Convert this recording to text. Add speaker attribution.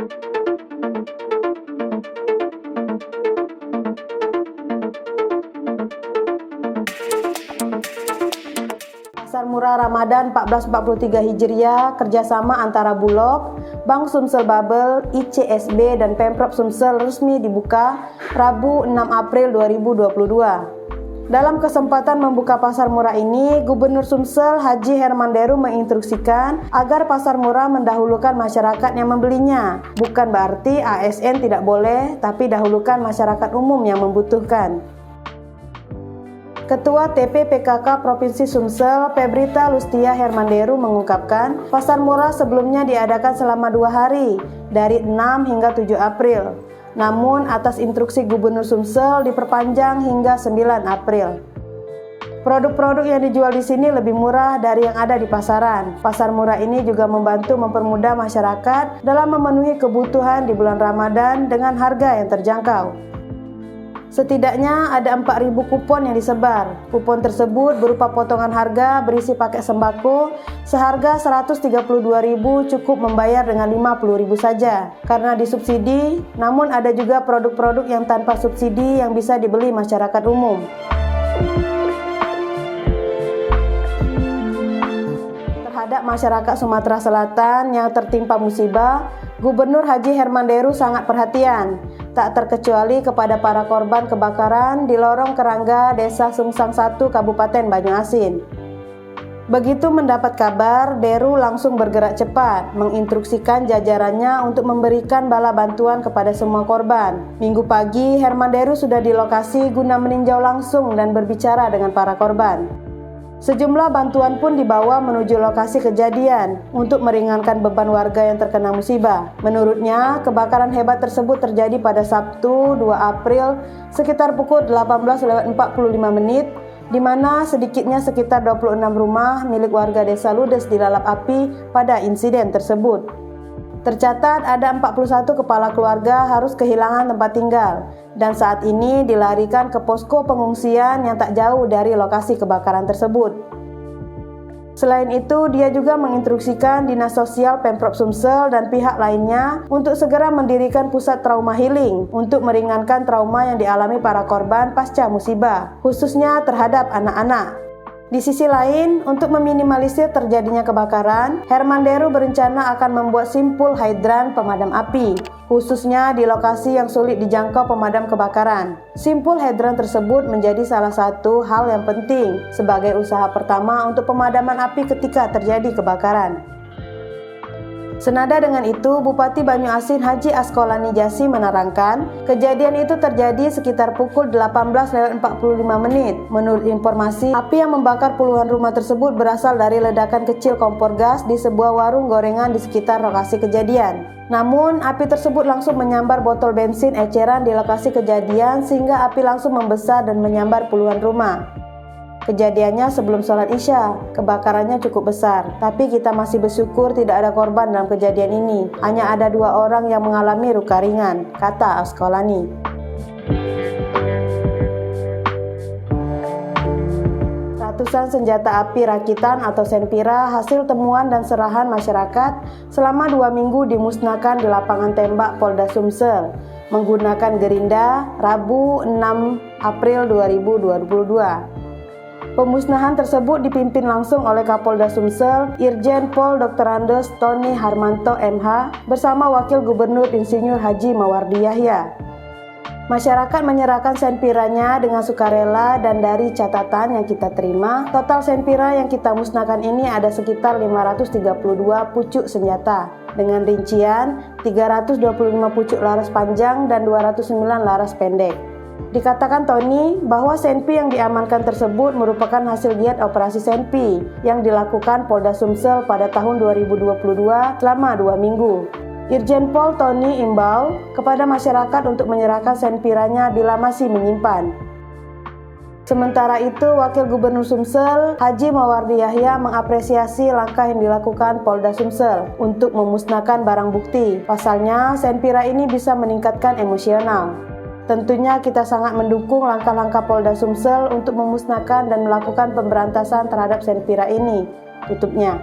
Speaker 1: Pasar Murah Ramadan 1443 Hijriah kerjasama antara Bulog, Bank Sumsel Babel, ICSB, dan Pemprov Sumsel resmi dibuka Rabu 6 April 2022. Dalam kesempatan membuka pasar murah ini, Gubernur Sumsel Haji Hermanderu menginstruksikan agar pasar murah mendahulukan masyarakat yang membelinya. Bukan berarti ASN tidak boleh, tapi dahulukan masyarakat umum yang membutuhkan. Ketua TP-PKK Provinsi Sumsel, Febrita Lustia Hermanderu mengungkapkan, pasar murah sebelumnya diadakan selama 2 hari, dari 6 hingga 7 April. Namun, atas instruksi Gubernur Sumsel diperpanjang hingga 9 April. Produk-produk yang dijual di sini lebih murah dari yang ada di pasaran. Pasar murah ini juga membantu mempermudah masyarakat dalam memenuhi kebutuhan di bulan Ramadan dengan harga yang terjangkau. Setidaknya ada 4.000 kupon yang disebar. Kupon tersebut berupa potongan harga berisi paket sembako seharga Rp132.000 cukup membayar dengan Rp50.000 saja karena disubsidi, namun ada juga produk-produk yang tanpa subsidi yang bisa dibeli masyarakat umum. Terhadap masyarakat Sumatera Selatan yang tertimpa musibah, Gubernur Haji Hermanderu sangat perhatian, tak terkecuali kepada para korban kebakaran di lorong Kerangga, Desa Sungsang 1, Kabupaten Banyuasin. Begitu mendapat kabar, Deru langsung bergerak cepat, menginstruksikan jajarannya untuk memberikan bala bantuan kepada semua korban. Minggu pagi, Hermanderu sudah di lokasi guna meninjau langsung dan berbicara dengan para korban. Sejumlah bantuan pun dibawa menuju lokasi kejadian untuk meringankan beban warga yang terkena musibah. Menurutnya, kebakaran hebat tersebut terjadi pada Sabtu 2 April sekitar pukul 18.45 di mana sedikitnya sekitar 26 rumah milik warga desa ludes dilalap api pada insiden tersebut. Tercatat ada 41 kepala keluarga harus kehilangan tempat tinggal dan saat ini dilarikan ke posko pengungsian yang tak jauh dari lokasi kebakaran tersebut. Selain itu, dia juga menginstruksikan Dinas Sosial Pemprov Sumsel dan pihak lainnya untuk segera mendirikan pusat trauma healing untuk meringankan trauma yang dialami para korban pasca musibah, khususnya terhadap anak-anak. Di sisi lain, untuk meminimalisir terjadinya kebakaran, Hermanderu berencana akan membuat simpul hidran pemadam api, khususnya di lokasi yang sulit dijangkau pemadam kebakaran. Simpul hidran tersebut menjadi salah satu hal yang penting sebagai usaha pertama untuk pemadaman api ketika terjadi kebakaran. Senada dengan itu, Bupati Banyuasin Haji Askolani Jasi menerangkan, kejadian itu terjadi sekitar pukul 18.45. Menurut informasi, api yang membakar puluhan rumah tersebut berasal dari ledakan kecil kompor gas di sebuah warung gorengan di sekitar lokasi kejadian. Namun, api tersebut langsung menyambar botol bensin eceran di lokasi kejadian sehingga api langsung membesar dan menyambar puluhan rumah. Kejadiannya sebelum sholat Isya, kebakarannya cukup besar, tapi kita masih bersyukur tidak ada korban dalam kejadian ini. Hanya ada 2 orang yang mengalami luka ringan, kata Askolani. Ratusan senjata api rakitan atau senpira hasil temuan dan serahan masyarakat selama 2 minggu dimusnahkan di lapangan tembak Polda Sumsel menggunakan gerinda Rabu 6 April 2022. Pemusnahan tersebut dipimpin langsung oleh Kapolda Sumsel, Irjen Pol Dr. Andes Tony Harmanto MH bersama Wakil Gubernur Insinyur Haji Mawardi Yahya. Masyarakat menyerahkan senpiranya dengan sukarela dan dari catatan yang kita terima, total senpira yang kita musnahkan ini ada sekitar 532 pucuk senjata dengan rincian 325 pucuk laras panjang dan 209 laras pendek. Dikatakan Tony bahwa senpi yang diamankan tersebut merupakan hasil giat operasi senpi yang dilakukan Polda Sumsel pada tahun 2022 selama 2 minggu. Irjen Pol Tony imbau kepada masyarakat untuk menyerahkan senpiranya bila masih menyimpan. Sementara itu, Wakil Gubernur Sumsel, Haji Mawardi Yahya mengapresiasi langkah yang dilakukan Polda Sumsel untuk memusnahkan barang bukti. Pasalnya, senpira ini bisa meningkatkan emosional. Tentunya kita sangat mendukung langkah-langkah Polda Sumsel untuk memusnahkan dan melakukan pemberantasan terhadap senpira ini, tutupnya.